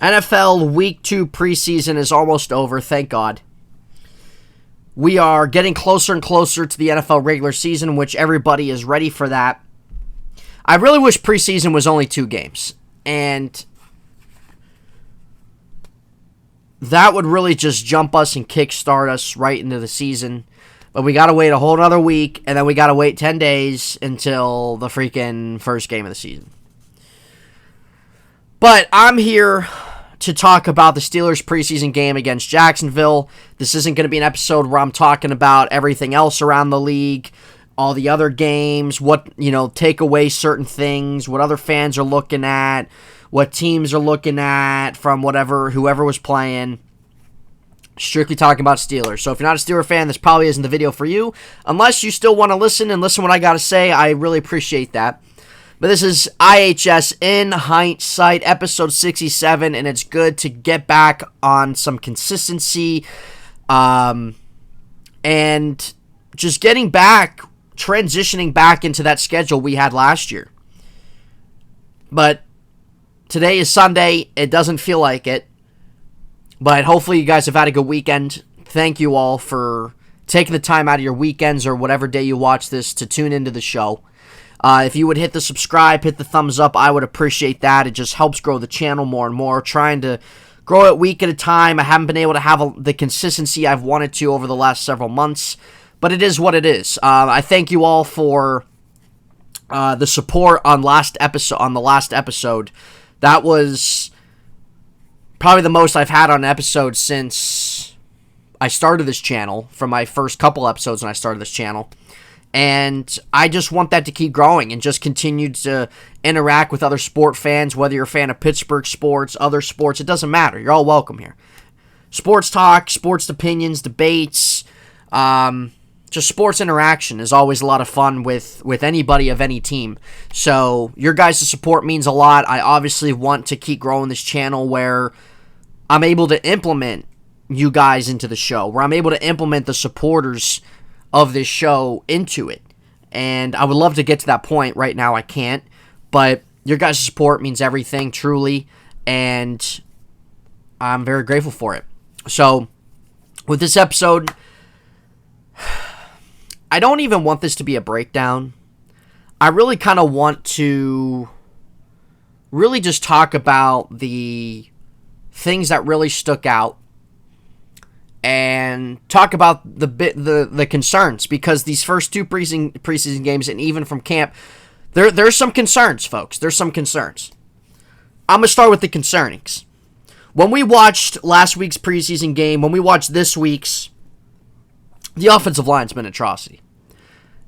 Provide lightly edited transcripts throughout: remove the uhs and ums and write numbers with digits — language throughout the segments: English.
NFL Week 2 preseason is almost over, thank God. We are getting closer and closer to the NFL regular season, which everybody is ready for that. I really wish preseason was only 2 games, and that would really just jump us and kickstart us right into the season. But we got to wait a whole other week, and then we got to wait 10 days until the freaking first game of the season. But I'm here to talk about the Steelers' preseason game against Jacksonville. This isn't going to be an episode where I'm talking about everything else around the league, all the other games, take away certain things, what other fans are looking at, what teams are looking at from whoever was playing. Strictly talking about Steelers. So if you're not a Steeler fan, this probably isn't the video for you. Unless you still want to listen what I got to say, I really appreciate that. But this is IHS in Hindsight, episode 67, and it's good to get back on some consistency and just transitioning back into that schedule we had last year. But today is Sunday. It doesn't feel like it. But hopefully you guys have had a good weekend. Thank you all for taking the time out of your weekends or whatever day you watch this to tune into the show. If you would hit the subscribe, hit the thumbs up, I would appreciate that. It just helps grow the channel more and more. Trying to grow it week at a time. I haven't been able to have the consistency I've wanted to over the last several months, but it is what it is. I thank you all for the support on the last episode. That was probably the most I've had on an episode since I started this channel, from my first couple episodes when I started this channel. And I just want that to keep growing and just continue to interact with other sport fans, whether you're a fan of Pittsburgh sports, other sports, it doesn't matter. You're all welcome here. Sports talk, sports opinions, debates, just sports interaction is always a lot of fun with anybody of any team. So your guys' support means a lot. I obviously want to keep growing this channel where I'm able to implement you guys into the show, where I'm able to implement the supporters of this show into it. And I would love to get to that point. Right now I can't, but your guys' support means everything, truly, and I'm very grateful for it. So with this episode, I don't even want this to be a breakdown. I really kind of want to really just talk about the things that really stuck out and talk about the concerns, because these first 2 preseason games and even from camp, there's some concerns, folks. There's some concerns. I'm going to start with the concernings. When we watched last week's preseason game, when we watched this week's, the offensive line's been an atrocity.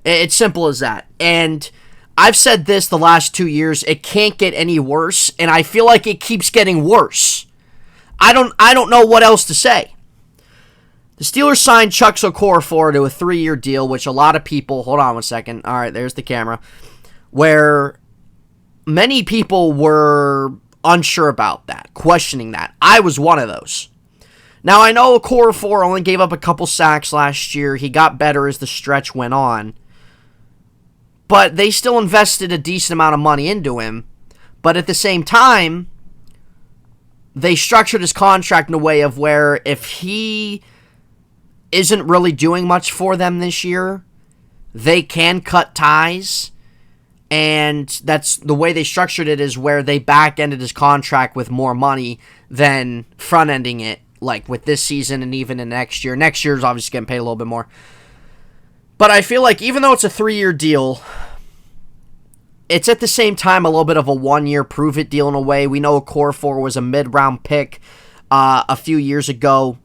It's simple as that. And I've said this the last 2 years, it can't get any worse, and I feel like it keeps getting worse. I don't know what else to say. The Steelers signed Chuck Okorafor to a 3-year deal, which a lot of people, hold on one second, all right, there's the camera, where many people were unsure about that, questioning that. I was one of those. Now, I know Okorafor only gave up a couple sacks last year. He got better as the stretch went on. But they still invested a decent amount of money into him. But at the same time, they structured his contract in a way of where if he isn't really doing much for them this year, they can cut ties. And that's the way they structured it, is where they back-ended his contract with more money than front-ending it, like with this season and even in next year. Next year's obviously getting paid a little bit more. But I feel like even though it's a 3-year deal, it's at the same time a little bit of a 1-year prove-it deal in a way. We know Okorafor was a mid-round pick a few years ago,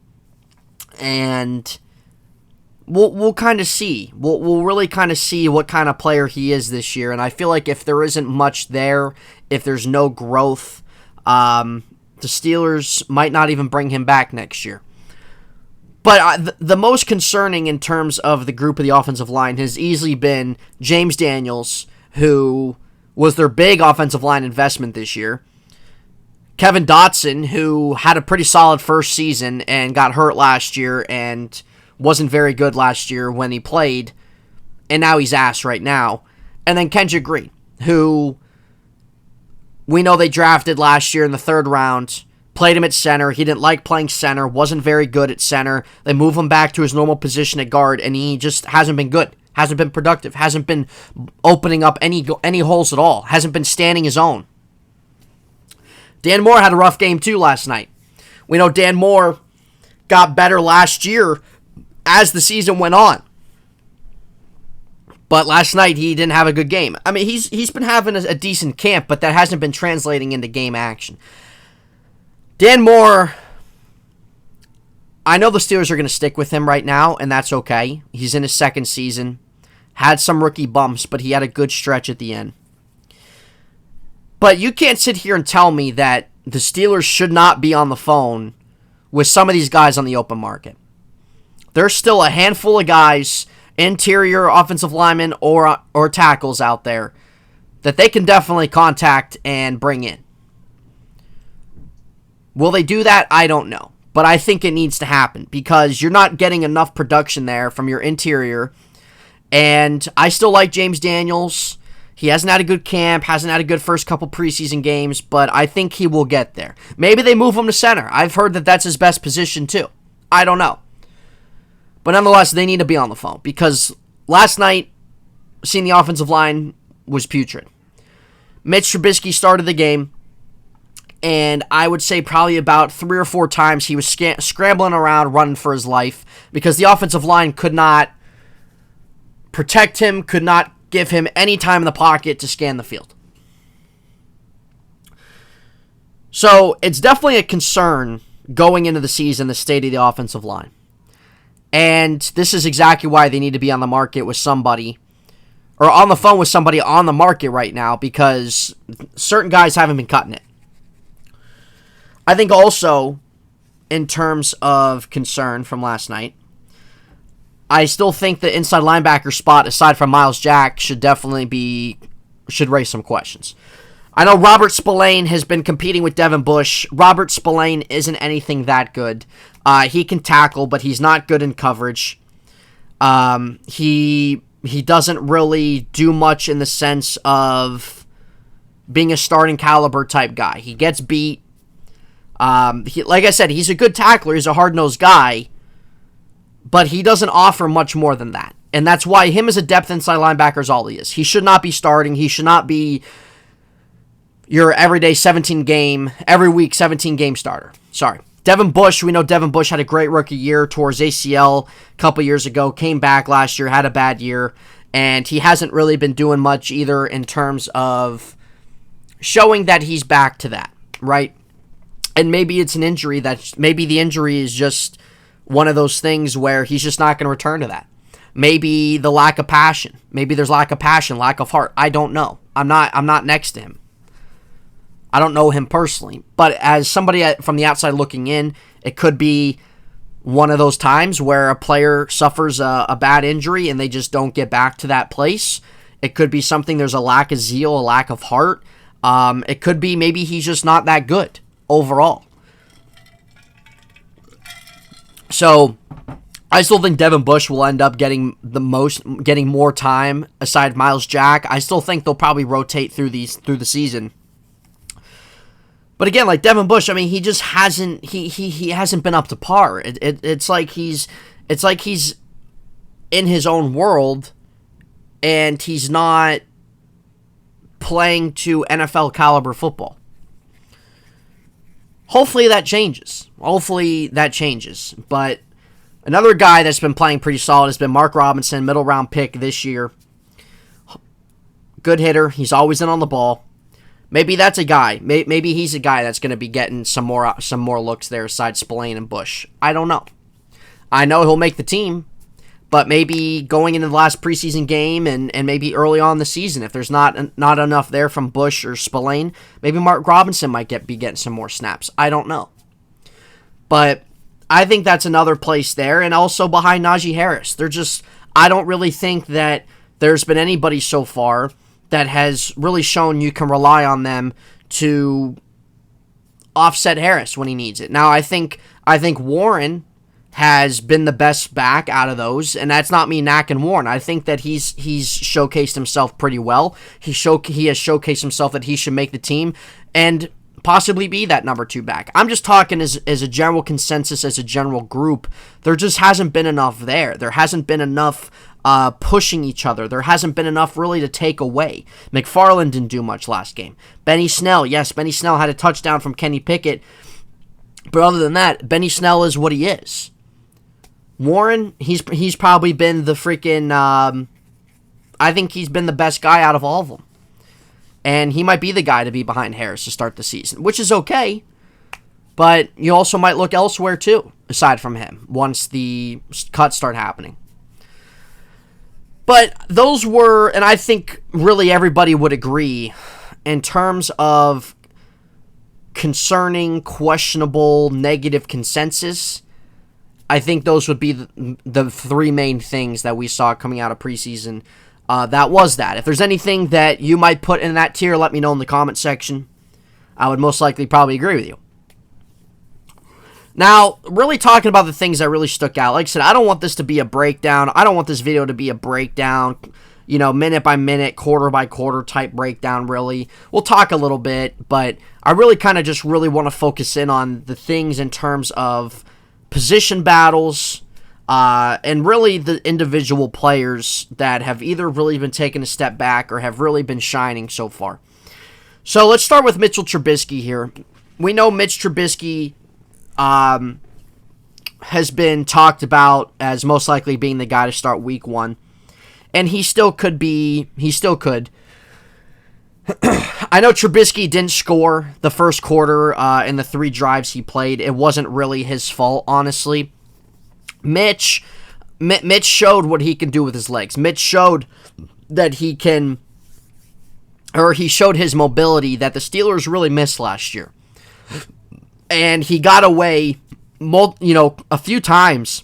and we'll kind of see. We'll really kind of see what kind of player he is this year. And I feel like if there isn't much there, if there's no growth, the Steelers might not even bring him back next year. But the most concerning in terms of the group of the offensive line has easily been James Daniels, who was their big offensive line investment this year. Kevin Dotson, who had a pretty solid first season and got hurt last year and wasn't very good last year when he played, and now he's ass right now. And then Kendrick Green, who we know they drafted last year in the 3rd round, played him at center. He didn't like playing center, wasn't very good at center. They move him back to his normal position at guard, and he just hasn't been good. Hasn't been productive. Hasn't been opening up any holes at all. Hasn't been standing his own. Dan Moore had a rough game too last night. We know Dan Moore got better last year as the season went on. But last night, he didn't have a good game. I mean, he's been having a decent camp, but that hasn't been translating into game action. Dan Moore, I know the Steelers are going to stick with him right now, and that's okay. He's in his second season. Had some rookie bumps, but he had a good stretch at the end. But you can't sit here and tell me that the Steelers should not be on the phone with some of these guys on the open market. There's still a handful of guys, interior offensive linemen or tackles out there, that they can definitely contact and bring in. Will they do that? I don't know. But I think it needs to happen because you're not getting enough production there from your interior. And I still like James Daniels. He hasn't had a good camp, hasn't had a good first couple preseason games, but I think he will get there. Maybe they move him to center. I've heard that that's his best position too. I don't know. But nonetheless, they need to be on the phone because last night, seeing the offensive line was putrid. Mitch Trubisky started the game, and I would say probably about 3 or 4 times he was scrambling around, running for his life because the offensive line could not protect him, could not give him any time in the pocket to scan the field. So it's definitely a concern going into the season, the state of the offensive line. And this is exactly why they need to be on the market with somebody, or on the phone with somebody on the market right now, because certain guys haven't been cutting it. I think also, in terms of concern from last night, I still think the inside linebacker spot, aside from Myles Jack, should raise some questions. I know Robert Spillane has been competing with Devin Bush. Robert Spillane isn't anything that good. He can tackle, but he's not good in coverage. He doesn't really do much in the sense of being a starting caliber type guy. He gets beat. Like I said, he's a good tackler. He's a hard-nosed guy, but he doesn't offer much more than that. And that's why him as a depth inside linebacker is all he is. He should not be starting. He should not be your everyday every week 17 game starter. Sorry. Devin Bush, we know Devin Bush had a great rookie year, tore his ACL a couple years ago, came back last year, had a bad year, and he hasn't really been doing much either in terms of showing that he's back to that, right? And maybe it's an injury maybe the injury is just one of those things where he's just not going to return to that. Maybe the lack of passion. Maybe there's lack of passion, lack of heart. I don't know. I'm not next to him. I don't know him personally, but as somebody from the outside looking in, it could be one of those times where a player suffers a bad injury and they just don't get back to that place. It could be something, there's a lack of zeal, a lack of heart. It could be maybe he's just not that good overall. So I still think Devin Bush will end up getting more time aside Myles Jack. I still think they'll probably rotate through the season. But again, like Devin Bush, I mean, he just hasn't been up to par. It's like he's in his own world, and he's not playing to NFL caliber football. Hopefully that changes. But another guy that's been playing pretty solid has been Mark Robinson, middle round pick this year. Good hitter. He's always in on the ball. Maybe that's a guy. Maybe he's a guy that's going to be getting some more looks there aside Spillane and Bush. I don't know. I know he'll make the team, but maybe going into the last preseason game and maybe early on in the season, if there's not enough there from Bush or Spillane, maybe Mark Robinson might be getting some more snaps. I don't know. But I think that's another place there, and also behind Najee Harris. I don't really think that there's been anybody so far that has really shown you can rely on them to offset Harris when he needs it. Now, I think Warren has been the best back out of those, and that's not me knocking Warren. I think that he's showcased himself pretty well. He has showcased himself that he should make the team, and possibly be that number 2 back. I'm just talking as a general consensus, as a general group. There just hasn't been enough there. There hasn't been enough pushing each other. There hasn't been enough really to take away. McFarland didn't do much last game. Benny Snell, yes, Benny Snell had a touchdown from Kenny Pickett. But other than that, Benny Snell is what he is. Warren, he's probably been the freaking... I think he's been the best guy out of all of them. And he might be the guy to be behind Harris to start the season, which is okay. But you also might look elsewhere too, aside from him, once the cuts start happening. But those were, and I think really everybody would agree, in terms of concerning, questionable, negative consensus, I think those would be the 3 main things that we saw coming out of preseason. That. If there's anything that you might put in that tier, let me know in the comment section. I would most likely probably agree with you. Now, really talking about the things that really stuck out. Like I said, I don't want this to be a breakdown. I don't want this video to be a breakdown, minute by minute, quarter by quarter type breakdown, really. We'll talk a little bit, but I really kind of just really want to focus in on the things in terms of position battles, and really the individual players that have either really been taking a step back or have really been shining so far. So let's start with Mitchell Trubisky here. We know Mitch Trubisky has been talked about as most likely being the guy to start week 1. And he still could. I know Trubisky didn't score the first quarter in the 3 drives he played. It wasn't really his fault, honestly. Mitch showed what he can do with his legs. Mitch showed that he showed his mobility that the Steelers really missed last year. And he got away, a few times.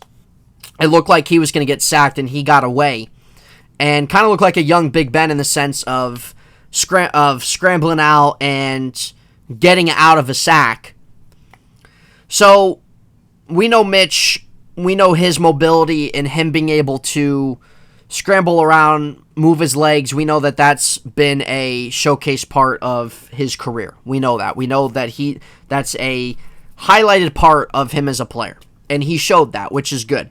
It looked like he was going to get sacked, and he got away. And kind of looked like a young Big Ben in the sense of scrambling out and getting out of a sack. So, we know Mitch... We know his mobility and him being able to scramble around, move his legs. We know that that's been a showcase part of his career. We know that. We know that that's a highlighted part of him as a player. And he showed that, which is good.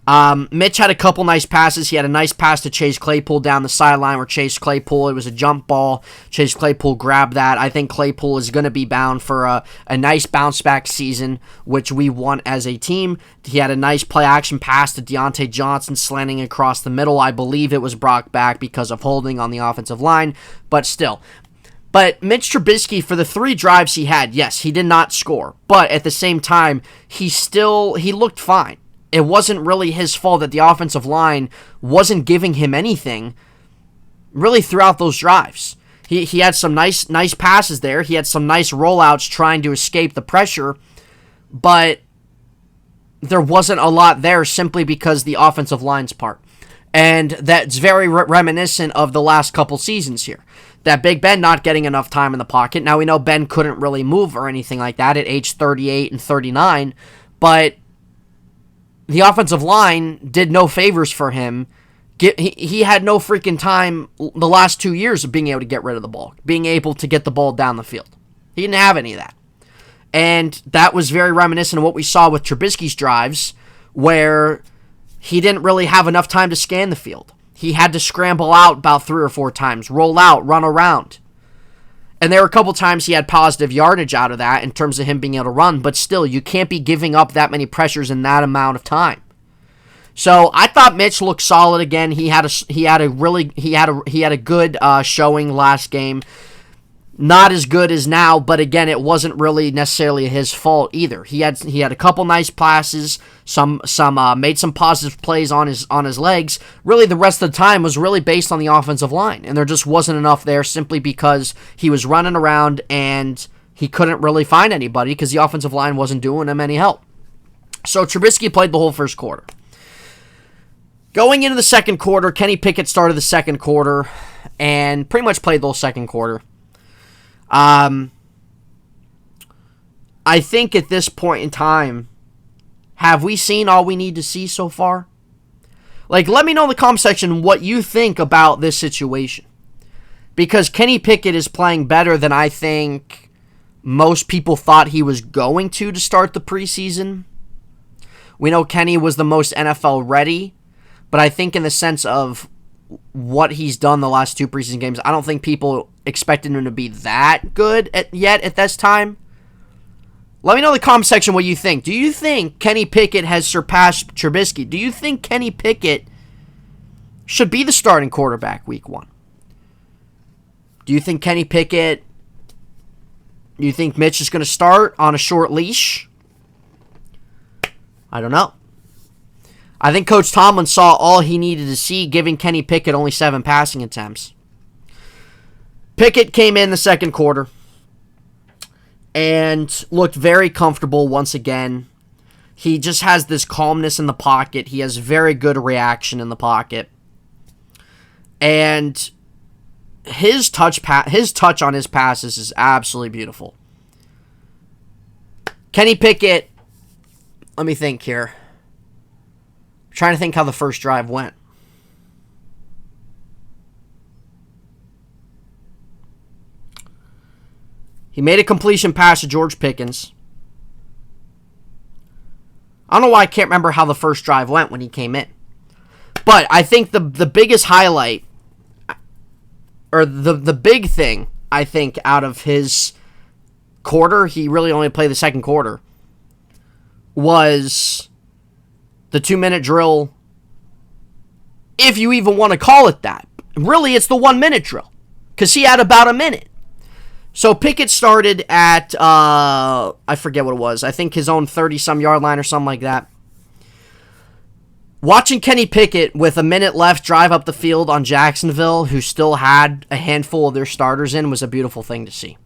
Mitch had a couple nice passes. He had a nice pass to Chase Claypool down the sideline where Chase Claypool, it was a jump ball. Chase Claypool grabbed that. I think Claypool is going to be bound for a nice bounce-back season, which we want as a team. He had a nice play-action pass to Deontay Johnson slanting across the middle. I believe it was brought back because of holding on the offensive line, but still. But Mitch Trubisky, for the 3 drives he had, yes, he did not score. But at the same time, he looked fine. It wasn't really his fault that the offensive line wasn't giving him anything really throughout those drives. He had some nice passes there. He had some nice rollouts trying to escape the pressure, but there wasn't a lot there simply because the offensive line's part. And that's very reminiscent of the last couple seasons here. That Big Ben not getting enough time in the pocket. Now we know Ben couldn't really move or anything like that at age 38 and 39, but the offensive line did no favors for him. He had no freaking time the last 2 years of being able to get rid of the ball, being able to get the ball down the field. He didn't have any of that. And that was very reminiscent of what we saw with Trubisky's drives, where he didn't really have enough time to scan the field. He had to scramble out about 3 or 4 times, roll out, run around. And there were a couple times he had positive yardage out of that in terms of him being able to run, but still, you can't be giving up that many pressures in that amount of time. So I thought Mitch looked solid again. He had a good showing last game. Not as good as now, but again, it wasn't really necessarily his fault either. He had a couple nice passes, made some positive plays on his legs. Really, the rest of the time was really based on the offensive line, and there just wasn't enough there simply because he was running around and he couldn't really find anybody because the offensive line wasn't doing him any help. So Trubisky played the whole first quarter. Going into the second quarter, Kenny Pickett started the second quarter and pretty much played the whole second quarter. I think at this point in time, have we seen all we need to see so far? Like, let me know in the comment section what you think about this situation. Because Kenny Pickett is playing better than I think most people thought he was going to start the preseason. We know Kenny was the most NFL ready, but I think in the sense of what he's done the last 2 preseason games, I don't think people expected him to be that good yet at this time. Let me know in the comment section what you think. Do you think Kenny Pickett has surpassed Trubisky? Do you think Kenny Pickett should be the starting quarterback week 1? Do you think Kenny Pickett, do you think Mitch is going to start on a short leash? I don't know. I think Coach Tomlin saw all he needed to see, giving Kenny Pickett only 7 passing attempts. Pickett came in the second quarter and looked very comfortable once again. He just has this calmness in the pocket. He has very good reaction in the pocket. And his touch on his passes is absolutely beautiful. Kenny Pickett, let me think here. I'm trying to think how the first drive went. He made a completion pass to George Pickens. I don't know why I can't remember how the first drive went when he came in. But I think the biggest highlight, or the big thing, I think, out of his quarter, he really only played the second quarter, was the 2-minute drill, if you even want to call it that. Really, it's the 1-minute drill, because he had about a minute. So Pickett started at, I forget what it was, I think his own 30-some yard line or something like that. Watching Kenny Pickett with a minute left drive up the field on Jacksonville, who still had a handful of their starters in, was a beautiful thing to see.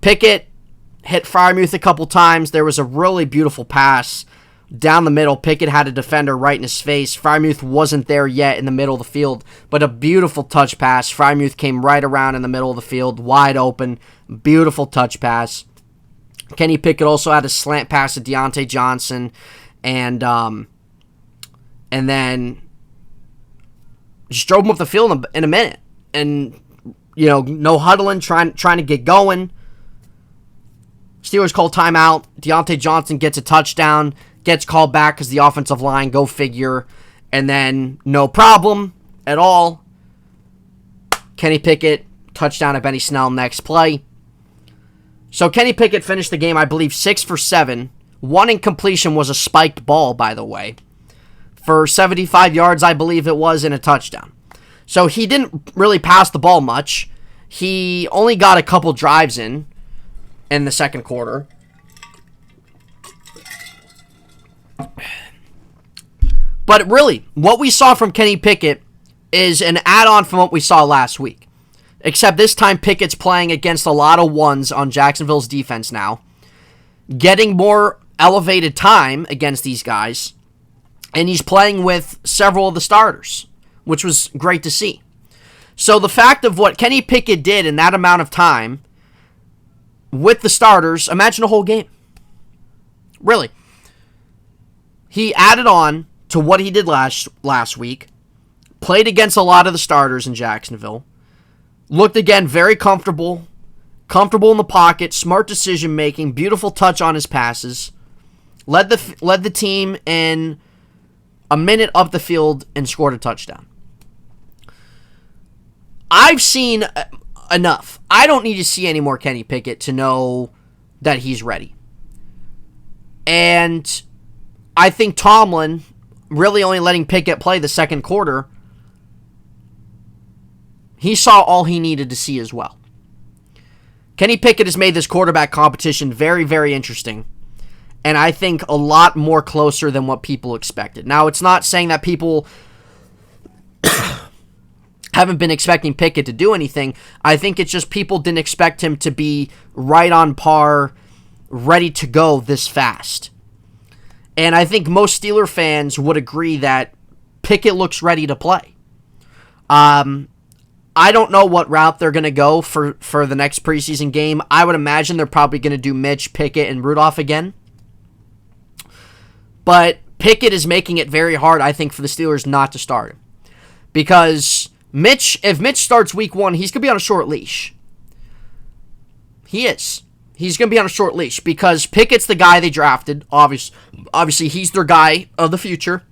Pickett hit Freiermuth a couple times. There was a really beautiful pass down the middle. Pickett had a defender right in his face. Freiermuth wasn't there yet in the middle of the field, but a beautiful touch pass. Freiermuth came right around in the middle of the field, wide open. Beautiful touch pass. Kenny Pickett also had a slant pass to Deontay Johnson, and then just drove him up the field in a minute. And, no huddling, trying to get going. Steelers call timeout. Deontay Johnson gets a touchdown, gets called back because the offensive line, go figure. And then, no problem at all. Kenny Pickett, touchdown at Benny Snell next play. So Kenny Pickett finished the game, I believe, 6 for 7. One incompletion was a spiked ball, by the way, for 75 yards, I believe it was, in a touchdown. So he didn't really pass the ball much. He only got a couple drives in the second quarter. But really, what we saw from Kenny Pickett is an add-on from what we saw last week. Except this time Pickett's playing against a lot of ones on Jacksonville's defense now, getting more elevated time against these guys, and he's playing with several of the starters, which was great to see. So the fact of what Kenny Pickett did in that amount of time with the starters, imagine a whole game. Really. He added on to what he did last week, played against a lot of the starters in Jacksonville, looked again very comfortable in the pocket, smart decision making, beautiful touch on his passes, led the team in a minute up the field and scored a touchdown. I've seen enough. I don't need to see any more Kenny Pickett to know that he's ready. And I think Tomlin, really only letting Pickett play the second quarter, he saw all he needed to see as well. Kenny Pickett has made this quarterback competition very, very interesting. And I think a lot more closer than what people expected. Now, it's not saying that people haven't been expecting Pickett to do anything. I think it's just people didn't expect him to be right on par, ready to go this fast. And I think most Steeler fans would agree that Pickett looks ready to play. I don't know what route they're going to go for the next preseason game. I would imagine they're probably going to do Mitch, Pickett, and Rudolph again. But Pickett is making it very hard, I think, for the Steelers not to start him. Because if Mitch starts week 1, he's going to be on a short leash. He is. He's going to be on a short leash because Pickett's the guy they drafted. Obviously, he's their guy of the future.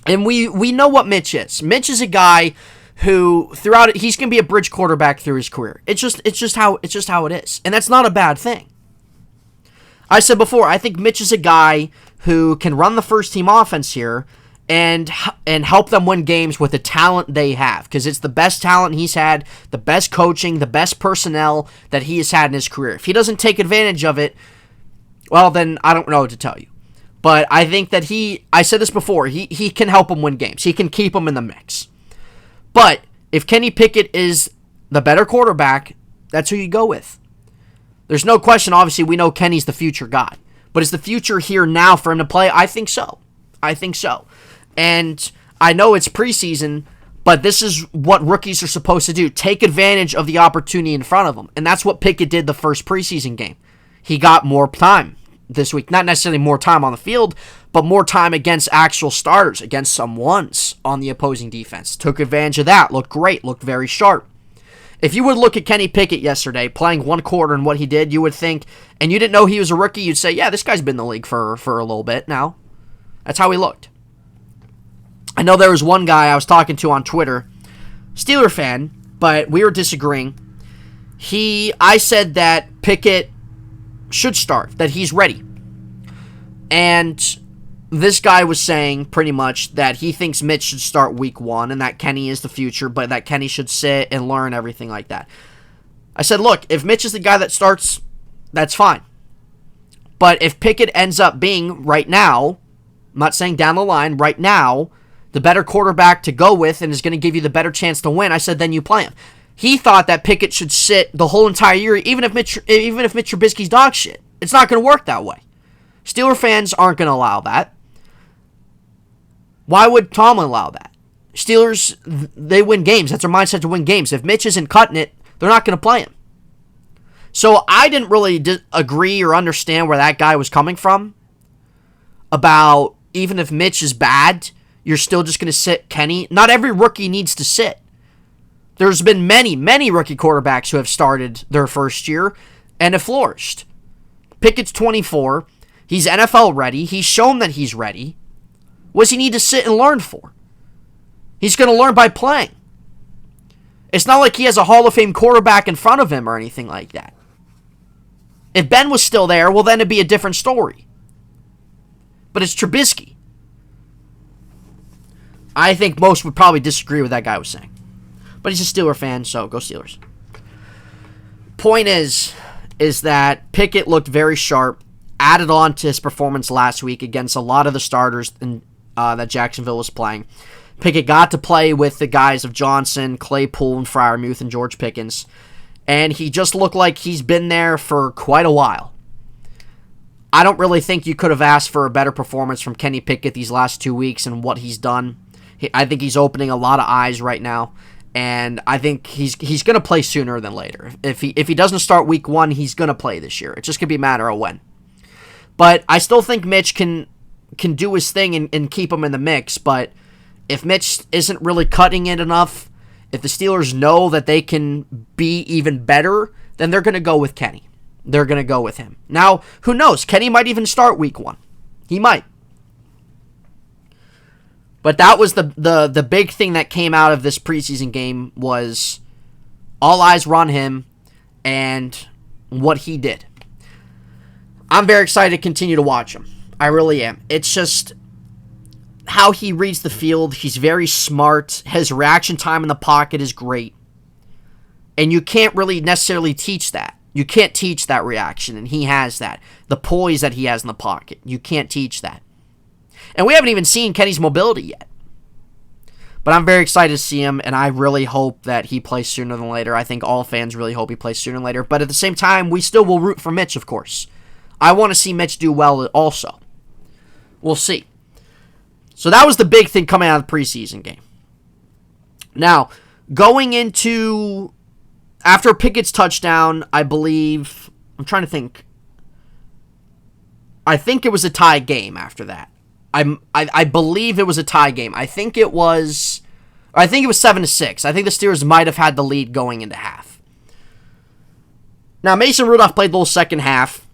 And we know what Mitch is. Mitch is a guy who throughout it, he's going to be a bridge quarterback through his career. It's just how it is. And that's not a bad thing. I said before, I think Mitch is a guy who can run the first team offense here and help them win games with the talent they have, because it's the best talent he's had, the best coaching, the best personnel that he has had in his career. If he doesn't take advantage of it, well, then I don't know what to tell you. But I think that I said this before, he can help them win games. He can keep them in the mix. But if Kenny Pickett is the better quarterback, that's who you go with. There's no question, obviously, we know Kenny's the future guy. But is the future here now for him to play? I think so. And I know it's preseason, but this is what rookies are supposed to do. Take advantage of the opportunity in front of them. And that's what Pickett did the first preseason game. He got more time this week. Not necessarily more time on the field, but more time against actual starters, against some ones on the opposing defense. Took advantage of that. Looked great. Looked very sharp. If you would look at Kenny Pickett yesterday, playing one quarter and what he did, you would think, and you didn't know he was a rookie, you'd say, yeah, this guy's been in the league for a little bit now. That's how he looked. I know there was one guy I was talking to on Twitter, Steeler fan, but we were disagreeing. I said that Pickett should start, that he's ready. And this guy was saying pretty much that he thinks Mitch should start week 1 and that Kenny is the future, but that Kenny should sit and learn everything like that. I said, look, if Mitch is the guy that starts, that's fine. But if Pickett ends up being, right now, I'm not saying down the line, right now, the better quarterback to go with and is going to give you the better chance to win, I said then you play him. He thought that Pickett should sit the whole entire year, even if Mitch Trubisky's dog shit. It's not going to work that way. Steeler fans aren't going to allow that. Why would Tomlin allow that? Steelers, they win games. That's their mindset, to win games. If Mitch isn't cutting it, they're not going to play him. So I didn't really agree or understand where that guy was coming from about even if Mitch is bad, you're still just going to sit Kenny. Not every rookie needs to sit. There's been many rookie quarterbacks who have started their first year and have flourished. Pickett's 24. He's NFL ready. He's shown that he's ready. What does he need to sit and learn for? He's going to learn by playing. It's not like he has a Hall of Fame quarterback in front of him or anything like that. If Ben was still there, well, then it'd be a different story. But it's Trubisky. I think most would probably disagree with that guy was saying. But he's a Steeler fan, so go Steelers. Point is that Pickett looked very sharp, added on to his performance last week against a lot of the starters that Jacksonville was playing. Pickett got to play with the guys of Johnson, Claypool, and Freiermuth, and George Pickens. And he just looked like he's been there for quite a while. I don't really think you could have asked for a better performance from Kenny Pickett these last 2 weeks and what he's done. I think he's opening a lot of eyes right now. And I think he's going to play sooner than later. If he doesn't start week 1, he's going to play this year. It's just going to be a matter of when. But I still think Mitch can do his thing and keep him in the mix. But if Mitch isn't really cutting it enough, if the Steelers know that they can be even better, then they're going to go with Kenny. They're going to go with him. Now, who knows? Kenny might even start week 1. He might. But that was the big thing that came out of this preseason game was all eyes were on him and what he did. I'm very excited to continue to watch him. I really am. It's just how he reads the field. He's very smart. His reaction time in the pocket is great. And you can't really necessarily teach that. You can't teach that reaction, and he has that. The poise that he has in the pocket. You can't teach that. And we haven't even seen Kenny's mobility yet. But I'm very excited to see him, and I really hope that he plays sooner than later. I think all fans really hope he plays sooner than later. But at the same time, we still will root for Mitch, of course. I want to see Mitch do well also. We'll see. So that was the big thing coming out of the preseason game. Now, going into... After Pickett's touchdown, I believe... I'm trying to think. I think it was a tie game after that. I believe it was a tie game. I think it was 7-6. I think the Steelers might have had the lead going into half. Now, Mason Rudolph played the whole second half,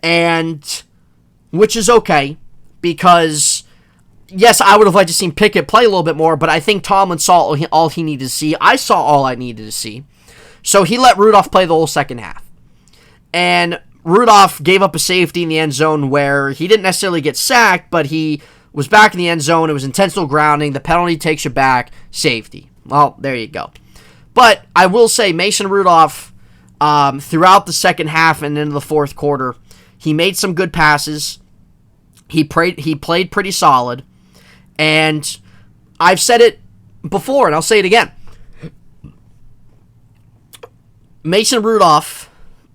and which is okay, because, yes, I would have liked to see Pickett play a little bit more, but I think Tomlin saw all he needed to see. I saw all I needed to see. So he let Rudolph play the whole second half. And Rudolph gave up a safety in the end zone where he didn't necessarily get sacked, but he was back in the end zone. It was intentional grounding. The penalty takes you back. Safety. Well, there you go. But I will say Mason Rudolph, throughout the second half and into the fourth quarter, he made some good passes. He played pretty solid. And I've said it before, and I'll say it again. Mason Rudolph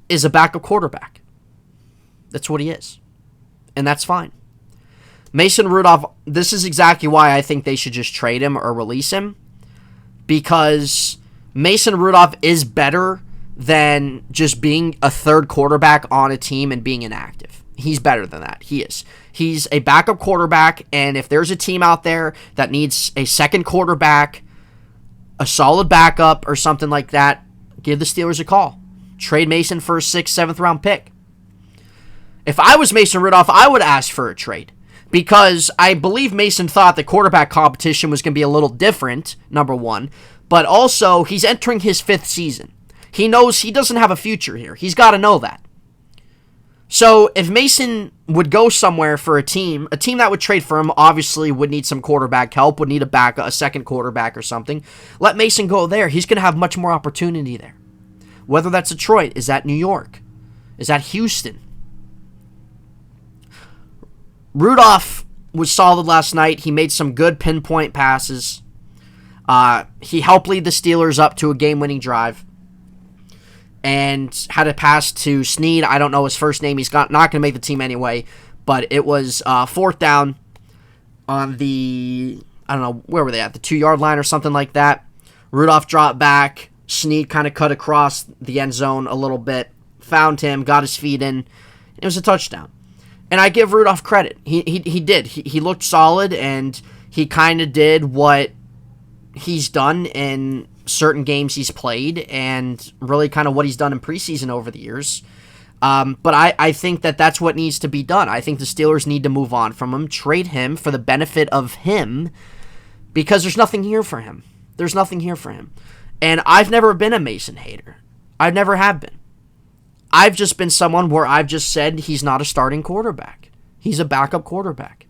is a backup quarterback. That's what he is. And that's fine. Mason Rudolph, this is exactly why I think they should just trade him or release him. Because Mason Rudolph is better than just being a third quarterback on a team and being inactive. He's better than that. He is. He's a backup quarterback, and if there's a team out there that needs a second quarterback, a solid backup, or something like that, give the Steelers a call. Trade Mason for a 6th, 7th round pick. If I was Mason Rudolph, I would ask for a trade. Because I believe Mason thought the quarterback competition was going to be a little different, number one. But also, he's entering his 5th season. He knows he doesn't have a future here. He's got to know that. So, if Mason would go somewhere for a team that would trade for him obviously would need some quarterback help, would need a second quarterback or something. Let Mason go there. He's going to have much more opportunity there. Whether that's Detroit, is that New York? Is that Houston? Rudolph was solid last night. He made some good pinpoint passes. He helped lead the Steelers up to a game-winning drive. And had a pass to Snead. I don't know his first name. He's not going to make the team anyway. But it was 4th down on the, I don't know, where were they at? The 2-yard line or something like that. Rudolph dropped back. Snead kind of cut across the end zone a little bit. Found him, got his feet in. It was a touchdown. And I give Rudolph credit. He did. He looked solid, and he kind of did what he's done in certain games he's played, and really kind of what he's done in preseason over the years. But I think that that's what needs to be done. I think the Steelers need to move on from him, trade him for the benefit of him, because there's nothing here for him. There's nothing here for him. And I've never been a Mason hater. I never have been. I've just been someone where I've just said he's not a starting quarterback. He's a backup quarterback.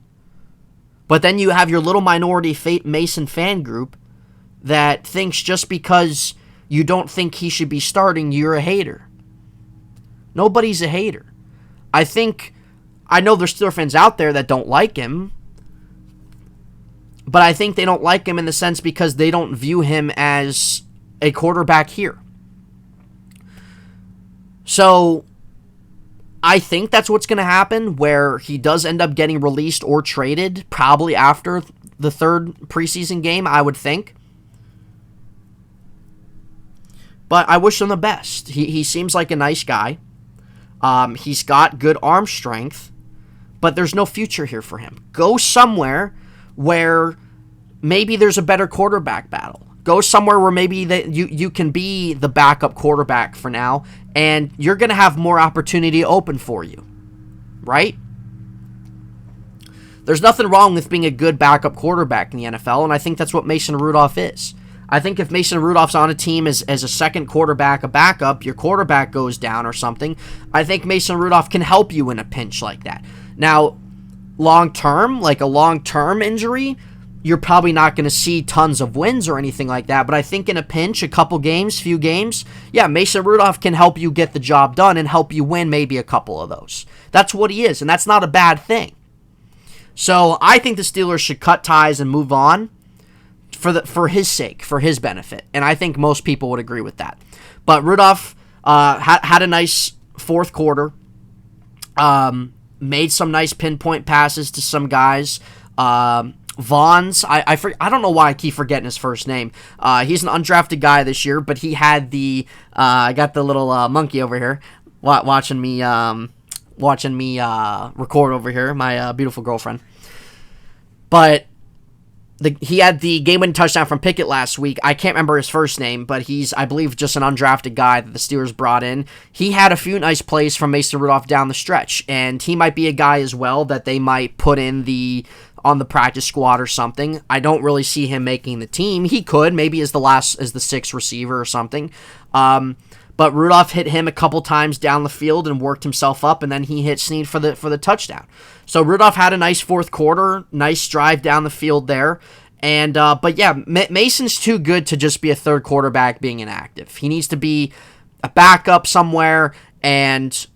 But then you have your little minority Mason fan group that thinks just because you don't think he should be starting, you're a hater. Nobody's a hater. I know there's Steelers fans out there that don't like him, but I think they don't like him in the sense because they don't view him as a quarterback here. So, I think that's what's going to happen, where he does end up getting released or traded, probably after the 3rd preseason game, I would think. But I wish him the best. He seems like a nice guy. He's got good arm strength, but there's no future here for him. Go somewhere where maybe there's a better quarterback battle. Go somewhere where maybe you can be the backup quarterback for now, and you're going to have more opportunity open for you, right? There's nothing wrong with being a good backup quarterback in the NFL, and I think that's what Mason Rudolph is. I think if Mason Rudolph's on a team as a second quarterback, a backup, your quarterback goes down or something, I think Mason Rudolph can help you in a pinch like that. Now, long-term, like a long-term injury, you're probably not going to see tons of wins or anything like that, but I think in a pinch, a couple games, few games, yeah, Mason Rudolph can help you get the job done and help you win maybe a couple of those. That's what he is, and that's not a bad thing. So I think the Steelers should cut ties and move on for his sake, for his benefit, and I think most people would agree with that. But Rudolph had a nice fourth quarter, made some nice pinpoint passes to some guys. Vaughn's, I don't know why I keep forgetting his first name. He's an undrafted guy this year, but he had I got the little monkey over here watching me record over here, my beautiful girlfriend. But he had the game-winning touchdown from Pickett last week. I can't remember his first name, but he's, I believe, just an undrafted guy that the Steelers brought in. He had a few nice plays from Mason Rudolph down the stretch, and he might be a guy as well that they might put on the practice squad or something. I don't really see him making the team. He could, maybe as the sixth receiver or something. But Rudolph hit him a couple times down the field and worked himself up, and then he hit Snead for the touchdown. So Rudolph had a nice fourth quarter, nice drive down the field there. And but yeah, Mason's too good to just be a third quarterback being inactive. He needs to be a backup somewhere, and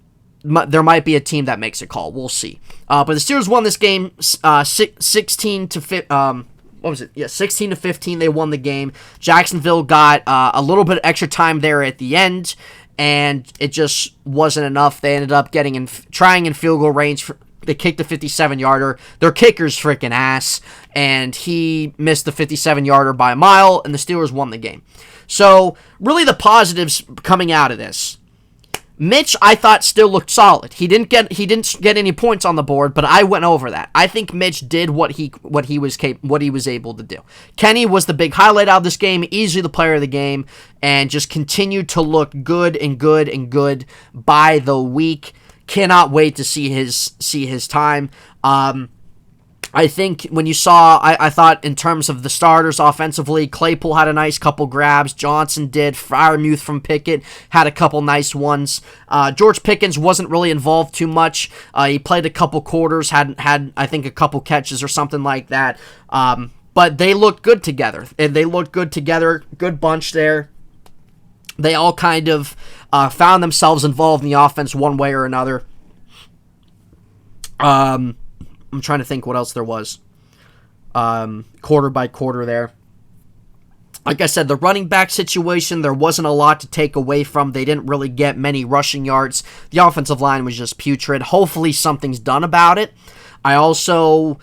there might be a team that makes a call. We'll see. But the Steelers won this game 16 to 15. They won the game. Jacksonville got a little bit of extra time there at the end, and it just wasn't enough. They ended up trying in field goal range. They kicked a 57-yarder. Their kicker's freaking ass, and he missed the 57-yarder by a mile, and the Steelers won the game. So, really the positives coming out of this. Mitch, I thought, still looked solid. He didn't get any points on the board, but I went over that. I think Mitch did what he was able to do. Kenny was the big highlight out of this game, easily the player of the game, and just continued to look good and good and good by the week. Cannot wait to see his time. I think when you saw, I thought in terms of the starters offensively, Claypool had a nice couple grabs. Johnson did. Freiermuth from Pickett had a couple nice ones. George Pickens wasn't really involved too much. He played a couple quarters, had I think a couple catches or something like that. But they looked good together. Good bunch there. They all kind of found themselves involved in the offense one way or another. I'm trying to think what else there was. Quarter by quarter there. Like I said, the running back situation, there wasn't a lot to take away from. They didn't really get many rushing yards. The offensive line was just putrid. Hopefully something's done about it. I also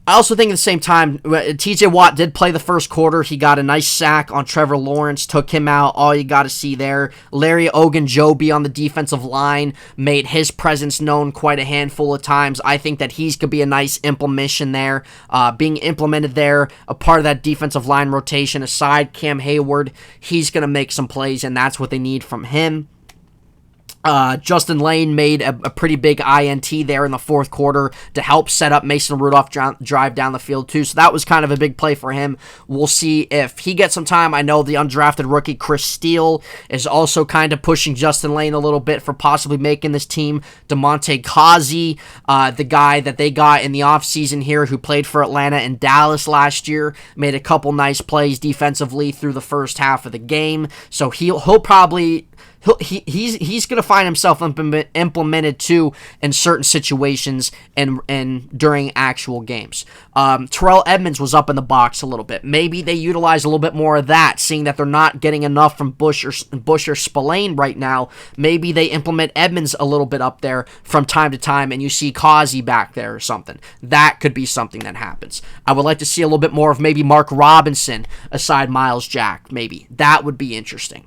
think at the same time, TJ Watt did play the first quarter. He got a nice sack on Trevor Lawrence, took him out. All you got to see there. Larry Ogunjobi on the defensive line made his presence known quite a handful of times. I think that he's going to be a nice implementation there. Being implemented there, a part of that defensive line rotation aside Cam Hayward, he's going to make some plays, and that's what they need from him. Justin Lane made a pretty big INT there in the fourth quarter to help set up Mason Rudolph drive down the field too. So that was kind of a big play for him. We'll see if he gets some time. I know the undrafted rookie Chris Steele is also kind of pushing Justin Lane a little bit for possibly making this team. DeMonte Kazi, the guy that they got in the offseason here who played for Atlanta and Dallas last year, made a couple nice plays defensively through the first half of the game. So he's going to find himself implemented too in certain situations and during actual games. Terrell Edmonds was up in the box a little bit. Maybe they utilize a little bit more of that, seeing that they're not getting enough from Bush or Spillane right now. Maybe they implement Edmonds a little bit up there from time to time, and you see Kazi back there or something. That could be something that happens. I would like to see a little bit more of maybe Mark Robinson aside Miles Jack. Maybe that would be interesting,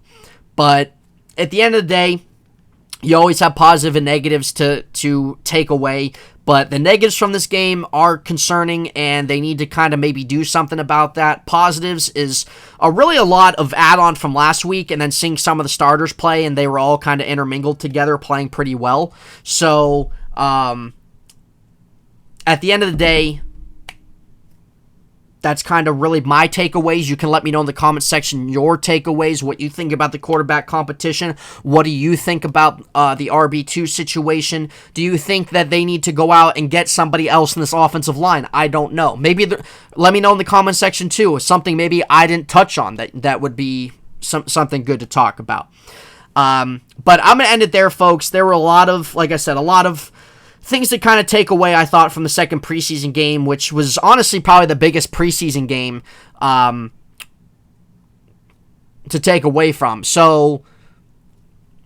but at the end of the day, you always have positive and negatives to take away, but the negatives from this game are concerning, and they need to kind of maybe do something about that. Positives is really a lot of add-on from last week, and then seeing some of the starters play, and they were all kind of intermingled together, playing pretty well. So, at the end of the day, that's kind of really my takeaways. You can let me know in the comment section your takeaways, what you think about the quarterback competition. What do you think about the RB2 situation? Do you think that they need to go out and get somebody else in this offensive line? I don't know. Maybe let me know in the comment section too. Something maybe I didn't touch on that would be something good to talk about. But I'm going to end it there, folks. There were a lot of things to kind of take away, I thought, from the second preseason game, which was honestly probably the biggest preseason game to take away from. So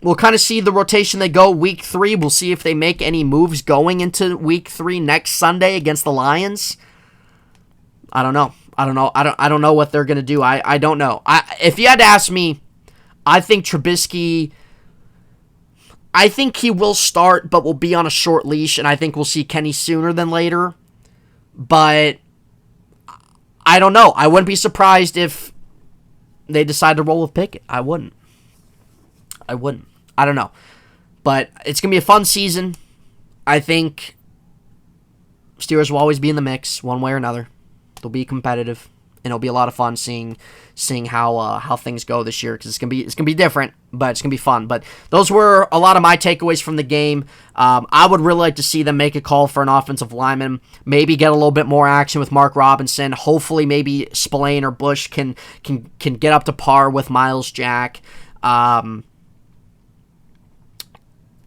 we'll kind of see the rotation they go week 3. We'll see if they make any moves going into week 3 next Sunday against the Lions. I don't know. I don't know what they're going to do. I don't know. If you had to ask me, I think Trubisky, I think he will start, but will be on a short leash, and I think we'll see Kenny sooner than later. But I don't know. I wouldn't be surprised if they decide to roll with Pickett. I wouldn't. I don't know. But it's going to be a fun season. I think Steelers will always be in the mix one way or another. They'll be competitive, and it'll be a lot of fun seeing how things go this year, because it's gonna be different, but it's gonna be fun. But those were a lot of my takeaways from the game. I would really like to see them make a call for an offensive lineman, maybe get a little bit more action with Mark Robinson. Hopefully, maybe Spillane or Bush can get up to par with Miles Jack. I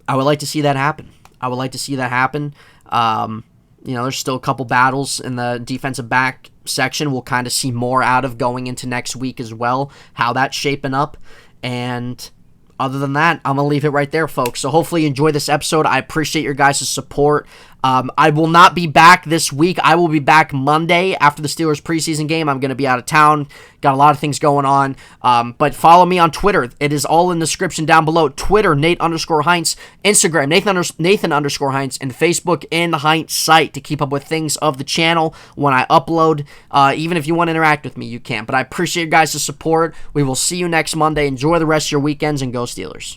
would like to see that happen. There's still a couple battles in the defensive back section we'll kind of see more out of going into next week as well, how that's shaping up. And other than that, I'm going to leave it right there, folks. So hopefully you enjoy this episode. I appreciate your guys' support. I will not be back this week. I will be back Monday after the Steelers preseason game. I'm going to be out of town. Got a lot of things going on. But follow me on Twitter. It is all in the description down below. Twitter, Nate_Heintz. Instagram, Nathan_Heintz. And Facebook and the Heintz site to keep up with things of the channel when I upload. Even if you want to interact with me, you can. But I appreciate you guys' support. We will see you next Monday. Enjoy the rest of your weekends, and go Steelers.